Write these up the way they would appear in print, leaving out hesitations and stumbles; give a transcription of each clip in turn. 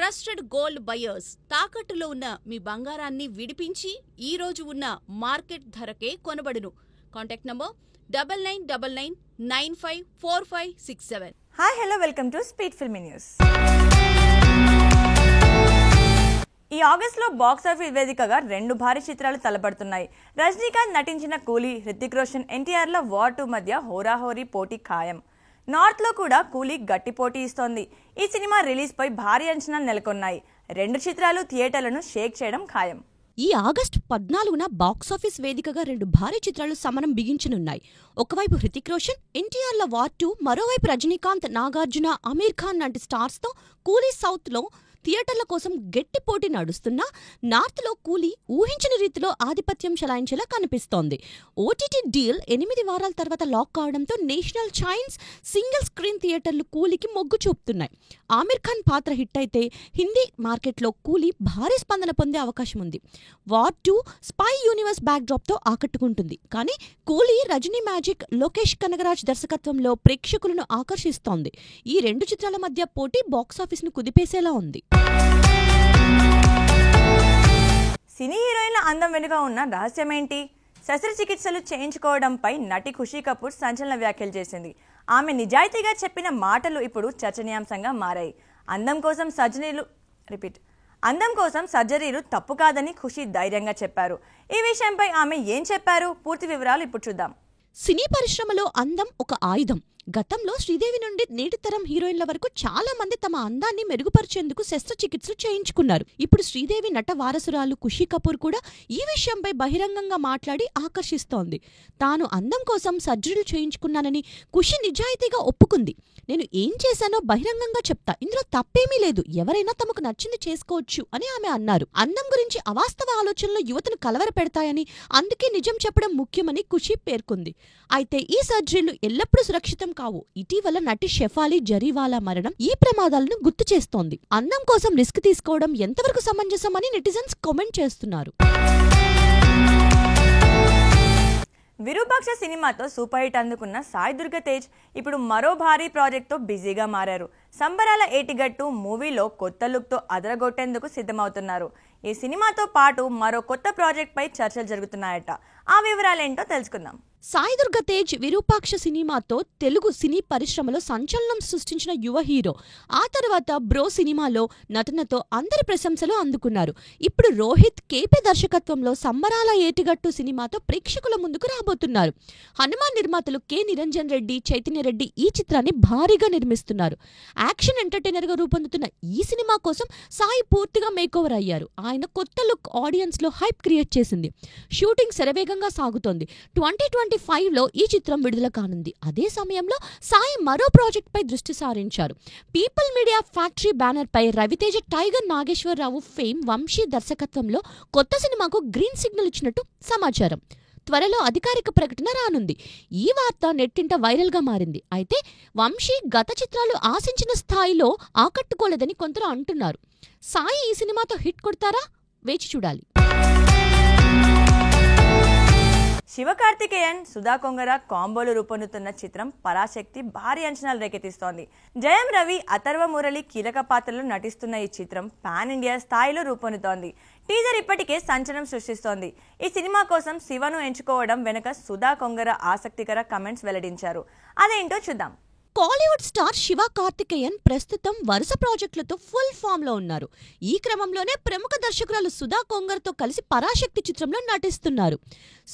Trusted gold buyers తాకట్టులో ఉన్న మీ బంగారాన్ని విడిపించి ఈ రోజు ఉన్న మార్కెట్ ధరకే కొనబడును. Contact number 9999954567. Hi hello welcome to speed filmy news. ఈ ఆగస్టులో బాక్సాఫీస్ వేదికగా 2 భారీ చిత్రాలు తలపడుతున్నాయి. రజనీకాంత్ నటించిన కూలీ, హృతిక్ రోషన్ ఎన్టీఆర్ల వార్ 2 మధ్య హోరాహోరీ పోటీ ఖాయం. నార్త్లో కూడా కూలీ గట్టి పోటీ ఇస్తోంది. ఈ సినిమా రిలీజ్ పై భారీ అంచనాలు నెలకొన్నాయి. 2 చిత్రాలు థియేటర్లను షేక్ చేయడం ఖాయం. ఈ ఆగస్టు 14న బాక్సాఫీస్ వేదికగా 2 భారీ చిత్రాలు సమరం బిగించనున్నాయి. ఒకవైపు హృతిక్ రోషన్ ఎన్టీఆర్ల వార్ 2, మరోవైపు రజనీకాంత్, నాగార్జున, అమీర్ ఖాన్ లాంటి స్టార్స్తో కూలీ సౌత్లో థియేటర్ల కోసం గట్టి పోటీ నడుస్తున్నా నార్త్లో కూలీ ఊహించిన రీతిలో ఆధిపత్యం చెలాయించేలా కనిపిస్తోంది. ఓటీటీ డీల్ 8 వారాల తర్వాత లాక్ కావడంతో నేషనల్ చైన్స్ సింగిల్ స్క్రీన్ థియేటర్లు కూలీకి మొగ్గు చూపుతున్నాయి. ఆమీర్ ఖాన్ పాత్ర హిట్ అయితే హిందీ మార్కెట్లో కూలీ భారీ స్పందన పొందే అవకాశం ఉంది. వార్ 2 స్పై యూనివర్స్ బ్యాక్డ్రాప్తో ఆకట్టుకుంటుంది. కానీ కూలీ రజనీ మ్యాజిక్ లోకేష్ కనగరాజ్ దర్శకత్వంలో ప్రేక్షకులను ఆకర్షిస్తోంది. ఈ 2 చిత్రాల మధ్య పోటీ బాక్సాఫీస్ను కుదిపేసేలా ఉంది. సినీ హీరోయిన్ల అందం వెనుక ఉన్న రహస్యమేంటి? శస్త్రచికిత్సలు చేయించుకోవడంపై నటి ఖుషీ కపూర్ సంచలన వ్యాఖ్యలు చేసింది. ఆమె నిజాయితీగా చెప్పిన మాటలు ఇప్పుడు చర్చనీయాంశంగా మారాయి. అందం కోసం సర్జరీలు తప్పు కాదని ఖుషీ ధైర్యంగా చెప్పారు. ఈ విషయంపై ఆమె ఏం చెప్పారు? పూర్తి వివరాలు ఇప్పుడు చూద్దాం. సినీ పరిశ్రమలో అందం ఒక ఆయుధం. గతంలో శ్రీదేవి నుండి నేటి తరం హీరోయిన్ల వరకు చాలా మంది తమ అందాన్ని మెరుగుపరిచేందుకు శస్త్రచికిత్సలు చేయించుకున్నారు. ఇప్పుడు శ్రీదేవి నట వారసురాలు ఖుషీ కపూర్ కూడా ఈ విషయంపై బహిరంగంగా మాట్లాడి ఆకర్షిస్తోంది. తాను అందం కోసం సర్జరీలు చేయించుకున్నానని ఖుషీ నిజాయితీగా ఒప్పుకుంది. నేను ఏం చేశానో బహిరంగంగా చెప్తా, ఇందులో తప్పేమీ లేదు, ఎవరైనా తమకు నచ్చింది చేసుకోవచ్చు అని ఆమె అన్నారు. అందం గురించి అవాస్తవ ఆలోచనలు యువతను కలవరపెడతాయని, అందుకే నిజం చెప్పడం ముఖ్యమని ఖుషీ పేర్కొంది. అయితే ఈ సర్జరీలు ఎల్లప్పుడూ సురక్షితం కావు. ఇటీవల నటి షెఫాలి జరీవాలా మరణం ఈ ప్రమాదాలను గుర్తు చేస్తోంది. అందం కోసం రిస్క్ తీసుకోవడం ఎంతవరకు సమంజసమని నెటిజన్స్ కామెంట్ చేస్తున్నారు. విరూపాక్ష సినిమాతో సూపర్ హిట్ అందుకున్న సాయి దుర్గా తేజ్ ఇప్పుడు మరో భారీ ప్రాజెక్ట్తో బిజీగా మారారు. సంబరాల ఏటిగట్టు మూవీలో కొత్త లుక్తో అదరగొట్టేందుకు సిద్ధమవుతున్నారు. ఈ సినిమాతో పాటు మరో కొత్త ప్రాజెక్ట్పై చర్చలు జరుగుతున్నాయట. ఆ వివరాలేంటో తెలుసుకుందాం. సాయి దుర్గా తేజ్ విరూపాక్ష సినిమాతో తెలుగు సినీ పరిశ్రమలో సంచలనం సృష్టించిన యువ హీరో. ఆ తర్వాత బ్రో సినిమాలో నటనతో అందరి ప్రశంసలు అందుకున్నారు. ఇప్పుడు రోహిత్ కేపీ దర్శకత్వంలో సంబరాల ఏటిగట్టు సినిమాతో ప్రేక్షకుల ముందుకు రాబోతున్నారు. హనుమాన్ నిర్మాతలు కె నిరంజన్ రెడ్డి, చైతన్య రెడ్డి ఈ చిత్రాన్ని భారీగా నిర్మిస్తున్నారు. యాక్షన్ ఎంటర్టైనర్ గా రూపొందుతున్న ఈ సినిమా కోసం సాయి పూర్తిగా మేకోవర్ అయ్యారు. ఆయన కొత్త లుక్ ఆడియన్స్ లో హైప్ క్రియేట్ చేసింది. షూటింగ్ శరవేగంగా సాగుతోంది. 2025లో ఈ చిత్రం విడుదల కానుంది. అదే సమయంలో సాయి మరో ప్రాజెక్ట్ పై దృష్టి సారించారు. పీపుల్ మీడియా ఫ్యాక్టరీ బ్యానర్ పై రవితేజ, టైగర్ నాగేశ్వరరావు ఫేమ్ వంశీ దర్శకత్వంలో కొత్త సినిమాకు గ్రీన్ సిగ్నల్ ఇచ్చినట్టు సమాచారం. త్వరలో అధికారిక ప్రకటన రానుంది. ఈ వార్త నెట్టింట వైరల్ గా మారింది. అయితే వంశీ గత చిత్రాలు ఆశించిన స్థాయిలో ఆకట్టుకోలేదని కొందరు అంటున్నారు. సాయి ఈ సినిమాతో హిట్ కొడతారా? వేచి చూడాలి. శివకార్తికేయన్, సుధా కొంగర కాంబోలు రూపొందుతున్న చిత్రం పరాశక్తి భారీ అంచనాలు రేకెత్తిస్తోంది. జయం రవి, అథర్వ మురళి కీలక పాత్రలు నటిస్తున్న ఈ చిత్రం పాన్ ఇండియా స్థాయిలో రూపొందుతోంది. టీజర్ ఇప్పటికే సంచలనం సృష్టిస్తోంది. ఈ సినిమా కోసం శివను ఎంచుకోవడం వెనుక సుధా కొంగర ఆసక్తికర కమెంట్స్ వెల్లడించారు. అదేంటో చూద్దాం. కాలీవుడ్ స్టార్ శివ కార్తికేయన్ ప్రస్తుతం వరుస ప్రాజెక్టులతో ఫుల్ ఫామ్ లో ఉన్నారు. ఈ క్రమంలోనే ప్రముఖ దర్శకురాలు సుధా కొంగర్తో కలిసి పరాశక్తి చిత్రంలో నటిస్తున్నారు.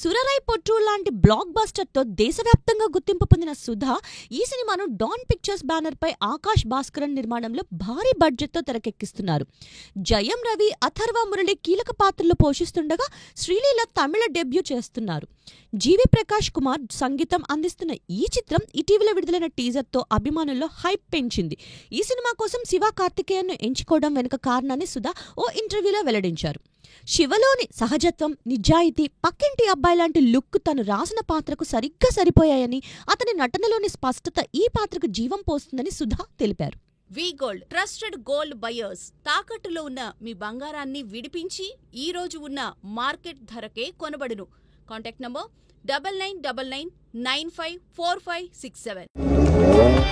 సురరై పొట్రు లాంటి బ్లాక్ బస్టర్ తో దేశవ్యాప్తంగా గుర్తింపు పొందిన సుధా ఈ సినిమాను డాన్ పిక్చర్స్ బ్యానర్ పై ఆకాష్ భాస్కరన్ నిర్మాణంలో భారీ బడ్జెట్ తో తెరకెక్కిస్తున్నారు. జయం రవి, అథర్వ మురళి కీలక పాత్రలు పోషిస్తుండగా శ్రీలీల తమిళ డెబ్యూ చేస్తున్నారు. జీవి ప్రకాష్ కుమార్ సంగీతం అందిస్తున్న ఈ చిత్రం ఇటీవల విడుదలైన టీజర్ తో అభిమానుల్లో హైప్ పెంచింది. ఈ సినిమా కోసం శివ కార్తికేయన్ ను ఎంచుకోవడం వెనుక కారణాన్ని సుధా ఓ ఇంటర్వ్యూలో వెల్లడించారు. శివలోని సహజత్వం, నిజాయితీ, పక్కింటి అబ్బాయి లాంటి లుక్ తను రాసిన పాత్రకు సరిగ్గా సరిపోయాయని, అతని నటనలోని స్పష్టత ఈ పాత్రకు జీవం పోస్తుందని సుధా తెలిపారు. వి గోల్డ్ ట్రస్టెడ్ గోల్డ్ బయర్స్ తాకట్టులో ఉన్న మీ బంగారాన్ని విడిపించి ఈ రోజు ఉన్న మార్కెట్ ధరకే కొనబడును. Contact number 9999954567.